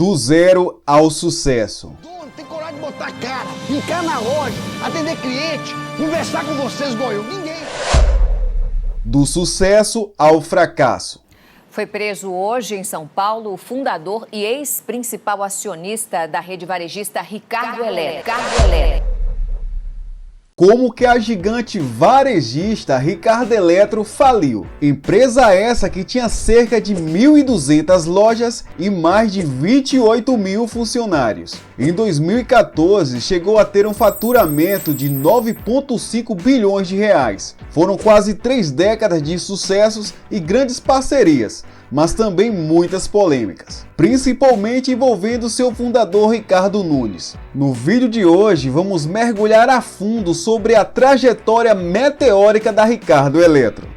Do zero ao sucesso. Dono, tem coragem de botar a cara, ficar na loja, atender cliente, conversar com vocês igual eu. Ninguém. Do sucesso ao fracasso. Foi preso hoje em São Paulo o fundador e ex-principal acionista da rede varejista Ricardo Eletro. Como que a gigante varejista Ricardo Eletro faliu? Empresa essa que tinha cerca de 1.200 lojas e mais de 28 mil funcionários. Em 2014, chegou a ter um faturamento de 9,5 bilhões de reais. Foram quase 3 décadas de sucessos e grandes parcerias, mas também muitas polêmicas, principalmente envolvendo seu fundador Ricardo Nunes. No vídeo de hoje vamos mergulhar a fundo sobre a trajetória meteórica da Ricardo Eletro.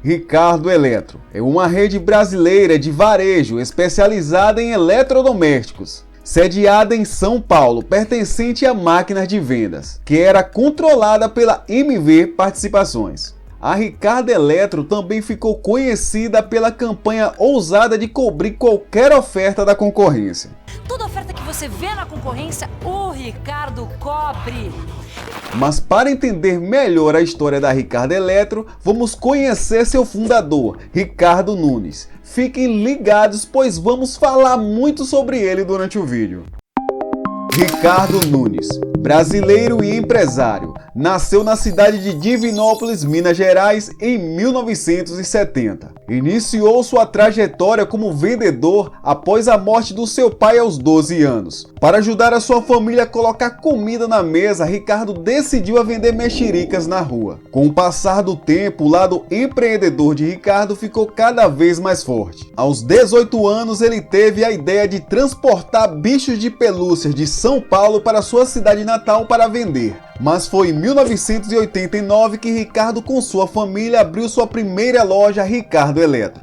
Ricardo Eletro é uma rede brasileira de varejo especializada em eletrodomésticos, sediada em São Paulo, pertencente a Máquinas de Vendas, que era controlada pela MV Participações. A Ricardo Eletro também ficou conhecida pela campanha ousada de cobrir qualquer oferta da concorrência. Toda oferta que você vê na concorrência, o Ricardo cobre. Mas para entender melhor a história da Ricardo Eletro, vamos conhecer seu fundador, Ricardo Nunes. Fiquem ligados, pois vamos falar muito sobre ele durante o vídeo. Ricardo Nunes, brasileiro e empresário, nasceu na cidade de Divinópolis, Minas Gerais, em 1970. Iniciou sua trajetória como vendedor após a morte do seu pai aos 12 anos. Para ajudar a sua família a colocar comida na mesa, Ricardo decidiu a vender mexericas na rua. Com o passar do tempo, o lado empreendedor de Ricardo ficou cada vez mais forte. Aos 18 anos, ele teve a ideia de transportar bichos de pelúcias de São Paulo para sua cidade natal para vender. Mas foi em 1989 que Ricardo com sua família abriu sua primeira loja, Ricardo Eletro.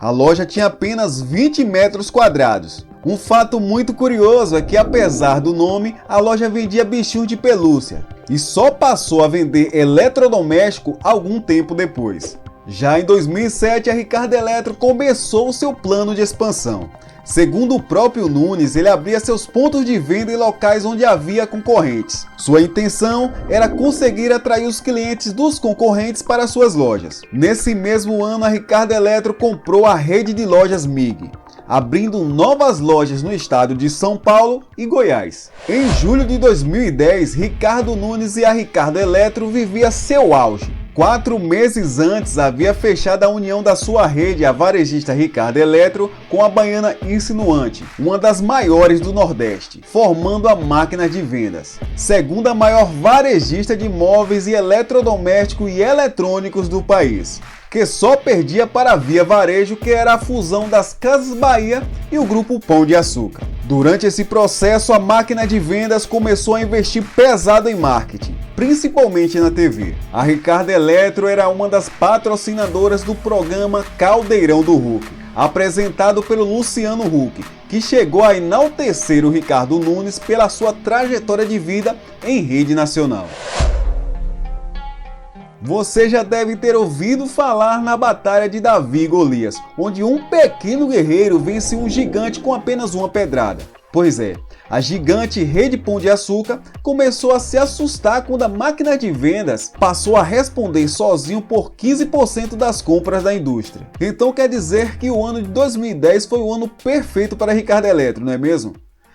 A loja tinha apenas 20 metros quadrados. Um fato muito curioso é que, apesar do nome, a loja vendia bichinhos de pelúcia e só passou a vender eletrodoméstico algum tempo depois. Já em 2007, a Ricardo Eletro começou seu plano de expansão. Segundo o próprio Nunes, ele abria seus pontos de venda em locais onde havia concorrentes. Sua intenção era conseguir atrair os clientes dos concorrentes para suas lojas. Nesse mesmo ano, a Ricardo Eletro comprou a rede de lojas MIG, abrindo novas lojas no estado de São Paulo e Goiás. Em julho de 2010, Ricardo Nunes e a Ricardo Eletro viviam seu auge. 4 meses antes, havia fechado a união da sua rede, a varejista Ricardo Eletro, com a Baiana Insinuante, uma das maiores do Nordeste, formando a Máquinas de Vendas, segunda maior varejista de móveis e eletrodomésticos e eletrônicos do país, que só perdia para a Via Varejo, que era a fusão das Casas Bahia e o Grupo Pão de Açúcar. Durante esse processo, a Máquina de Vendas começou a investir pesado em marketing, principalmente na TV. A Ricardo Eletro era uma das patrocinadoras do programa Caldeirão do Huck, apresentado pelo Luciano Huck, que chegou a enaltecer o Ricardo Nunes pela sua trajetória de vida em rede nacional. Você já deve ter ouvido falar na Batalha de Davi e Golias, onde um pequeno guerreiro vence um gigante com apenas uma pedrada. Pois é, a gigante Rede Pão de Açúcar começou a se assustar quando a Máquina de Vendas passou a responder sozinho por 15% das compras da indústria. Então quer dizer que o ano de 2010 foi o ano perfeito para Ricardo Eletro, não é mesmo?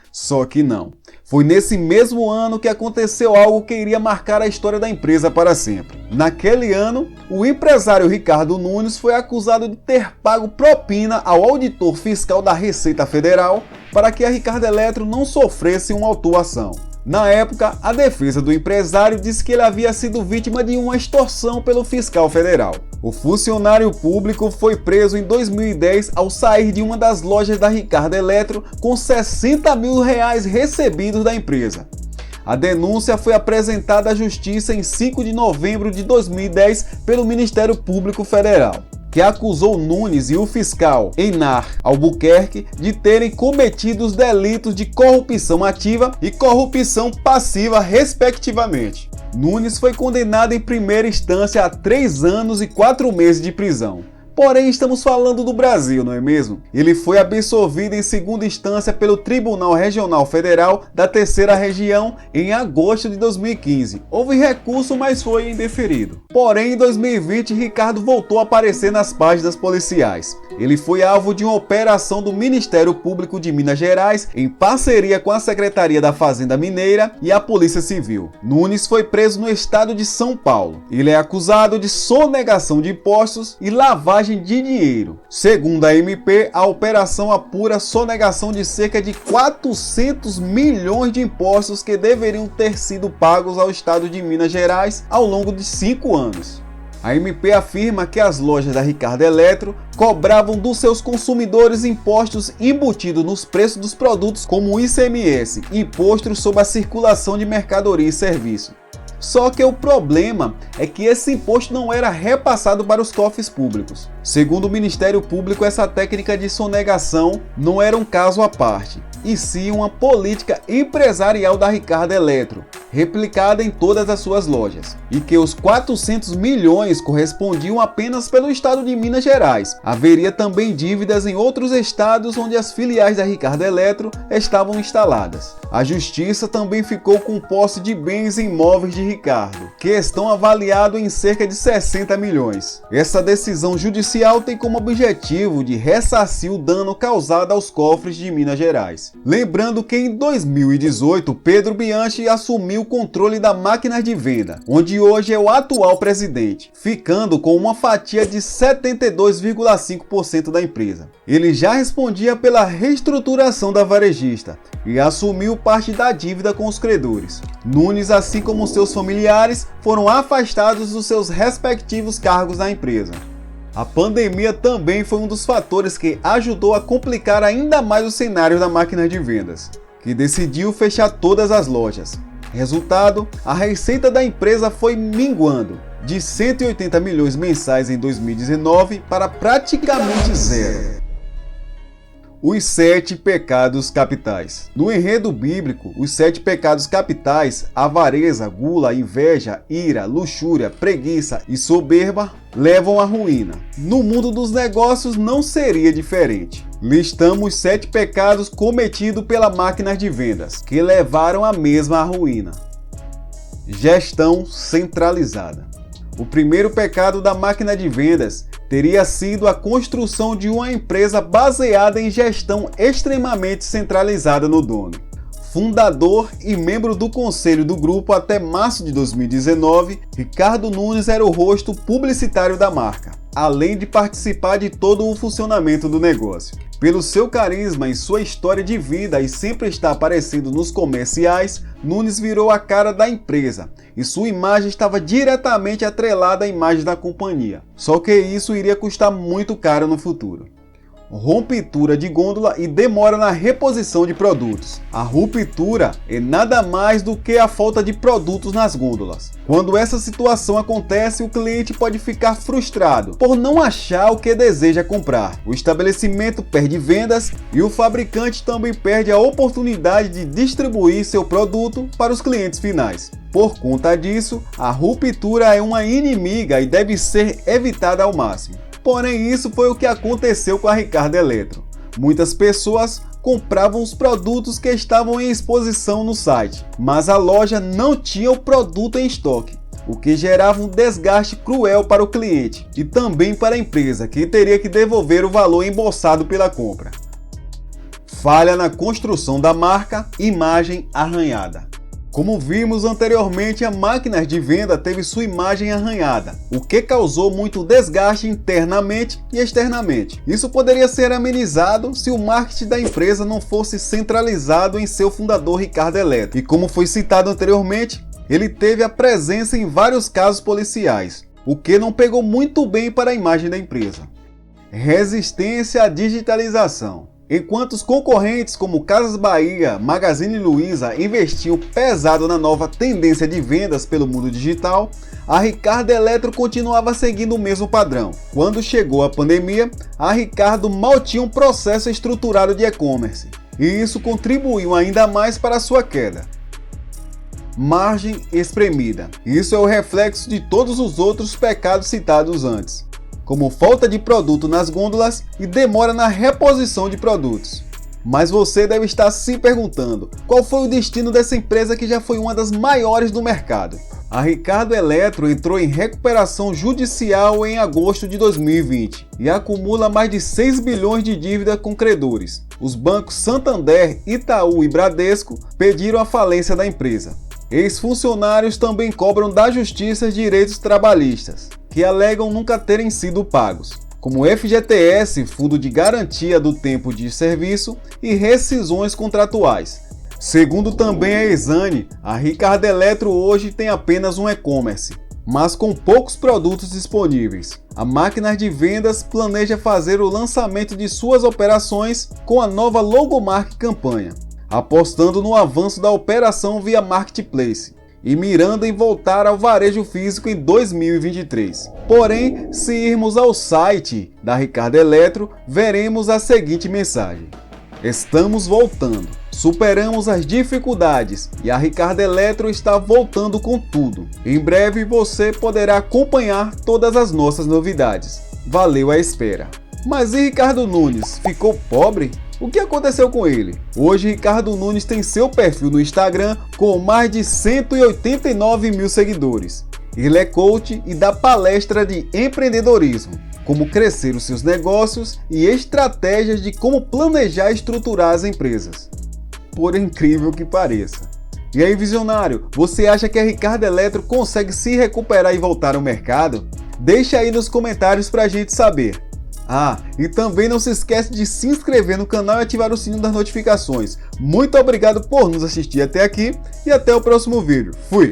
Só que não. Foi nesse mesmo ano que aconteceu algo que iria marcar a história da empresa para sempre. Naquele ano, o empresário Ricardo Nunes foi acusado de ter pago propina ao auditor fiscal da Receita Federal para que a Ricardo Eletro não sofresse uma autuação. Na época, a defesa do empresário disse que ele havia sido vítima de uma extorsão pelo fiscal federal. O funcionário público foi preso em 2010 ao sair de uma das lojas da Ricardo Eletro com R$60 mil recebidos da empresa. A denúncia foi apresentada à Justiça em 5 de novembro de 2010 pelo Ministério Público Federal, que acusou Nunes e o fiscal Einar Albuquerque de terem cometido os delitos de corrupção ativa e corrupção passiva, respectivamente. Nunes foi condenado em primeira instância a 3 anos e 4 meses de prisão. Porém, estamos falando do Brasil, não é mesmo? Ele foi absolvido em segunda instância pelo Tribunal Regional Federal da Terceira Região em agosto de 2015. Houve recurso, mas foi indeferido. Porém, em 2020, Ricardo voltou a aparecer nas páginas policiais. Ele foi alvo de uma operação do Ministério Público de Minas Gerais em parceria com a Secretaria da Fazenda Mineira e a Polícia Civil. Nunes foi preso no estado de São Paulo. Ele é acusado de sonegação de impostos e lavagem de dinheiro. Segundo a MP, a operação apura sonegação de cerca de 400 milhões de impostos que deveriam ter sido pagos ao estado de Minas Gerais ao longo de 5 anos. A MP afirma que as lojas da Ricardo Eletro cobravam dos seus consumidores impostos embutidos nos preços dos produtos, como o ICMS, Imposto sobre a Circulação de Mercadoria e Serviço. Só que o problema é que esse imposto não era repassado para os cofres públicos. Segundo o Ministério Público, essa técnica de sonegação não era um caso à parte, e sim uma política empresarial da Ricardo Eletro, replicada em todas as suas lojas, e que os 400 milhões correspondiam apenas pelo estado de Minas Gerais. Haveria também dívidas em outros estados onde as filiais da Ricardo Eletro estavam instaladas. A Justiça também ficou com posse de bens imóveis de Ricardo, que estão avaliados em cerca de 60 milhões. Essa decisão judicial tem como objetivo de ressarcir o dano causado aos cofres de Minas Gerais. Lembrando que em 2018, Pedro Bianchi assumiu o controle da Máquinas de Venda, onde hoje é o atual presidente, ficando com uma fatia de 72,5% da empresa. Ele já respondia pela reestruturação da varejista e assumiu parte da dívida com os credores. Nunes, assim como seus familiares, foram afastados dos seus respectivos cargos na empresa. A pandemia também foi um dos fatores que ajudou a complicar ainda mais o cenário da máquina de vendas, que decidiu fechar todas as lojas. Resultado, a receita da empresa foi minguando de 180 milhões mensais em 2019 para praticamente zero. Os 7 pecados capitais. No enredo bíblico, os 7 pecados capitais, avareza, gula, inveja, ira, luxúria, preguiça e soberba, levam à ruína. No mundo dos negócios não seria diferente. Listamos 7 pecados cometidos pela máquina de vendas, que levaram a mesma à ruína. Gestão centralizada. O primeiro pecado da máquina de vendas teria sido a construção de uma empresa baseada em gestão extremamente centralizada no dono. Fundador e membro do conselho do grupo até março de 2019, Ricardo Nunes era o rosto publicitário da marca, além de participar de todo o funcionamento do negócio. Pelo seu carisma e sua história de vida e sempre estar aparecendo nos comerciais, Nunes virou a cara da empresa e sua imagem estava diretamente atrelada à imagem da companhia. Só que isso iria custar muito caro no futuro. Ruptura de gôndola e demora na reposição de produtos. A ruptura é nada mais do que a falta de produtos nas gôndolas. Quando essa situação acontece, o cliente pode ficar frustrado por não achar o que deseja comprar. O estabelecimento perde vendas e o fabricante também perde a oportunidade de distribuir seu produto para os clientes finais. Por conta disso, a ruptura é uma inimiga e deve ser evitada ao máximo. Porém, isso foi o que aconteceu com a Ricardo Eletro. Muitas pessoas compravam os produtos que estavam em exposição no site, mas a loja não tinha o produto em estoque, o que gerava um desgaste cruel para o cliente e também para a empresa, que teria que devolver o valor embolsado pela compra. Falha na construção da marca, imagem arranhada. Como vimos anteriormente, a máquina de venda teve sua imagem arranhada, o que causou muito desgaste internamente e externamente. Isso poderia ser amenizado se o marketing da empresa não fosse centralizado em seu fundador Ricardo Eletro. E como foi citado anteriormente, ele teve a presença em vários casos policiais, o que não pegou muito bem para a imagem da empresa. Resistência à digitalização. Enquanto os concorrentes como Casas Bahia, Magazine Luiza investiam pesado na nova tendência de vendas pelo mundo digital, a Ricardo Eletro continuava seguindo o mesmo padrão. Quando chegou a pandemia, a Ricardo mal tinha um processo estruturado de e-commerce, e isso contribuiu ainda mais para a sua queda. margem espremida. Isso é o reflexo de todos os outros pecados citados antes, como falta de produto nas gôndolas e demora na reposição de produtos. Mas você deve estar se perguntando, qual foi o destino dessa empresa que já foi uma das maiores do mercado? A Ricardo Eletro entrou em recuperação judicial em agosto de 2020 e acumula mais de 6 bilhões de dívida com credores. Os bancos Santander, Itaú e Bradesco pediram a falência da empresa. Ex-funcionários também cobram da justiça direitos trabalhistas, que alegam nunca terem sido pagos, como FGTS, Fundo de Garantia do Tempo de Serviço, e rescisões contratuais. Segundo também a Exame, a Ricardo Eletro hoje tem apenas um e-commerce, mas com poucos produtos disponíveis. A máquina de vendas planeja fazer o lançamento de suas operações com a nova logomarca campanha, apostando no avanço da operação via marketplace e mirando em voltar ao varejo físico em 2023. Porém, se irmos ao site da Ricardo Eletro, veremos a seguinte mensagem: estamos voltando, superamos as dificuldades e a Ricardo Eletro está voltando com tudo. Em breve você poderá acompanhar todas as nossas novidades. Valeu a espera. Mas e Ricardo Nunes? Ficou pobre? O que aconteceu com ele? Hoje, Ricardo Nunes tem seu perfil no Instagram com mais de 189 mil seguidores. Ele é coach e dá palestra de empreendedorismo, como crescer os seus negócios e estratégias de como planejar e estruturar as empresas. Por incrível que pareça. E aí, visionário, você acha que a Ricardo Eletro consegue se recuperar e voltar ao mercado? Deixa aí nos comentários pra gente saber. Ah, e também não se esquece de se inscrever no canal e ativar o sininho das notificações. Muito obrigado por nos assistir até aqui e até o próximo vídeo. Fui!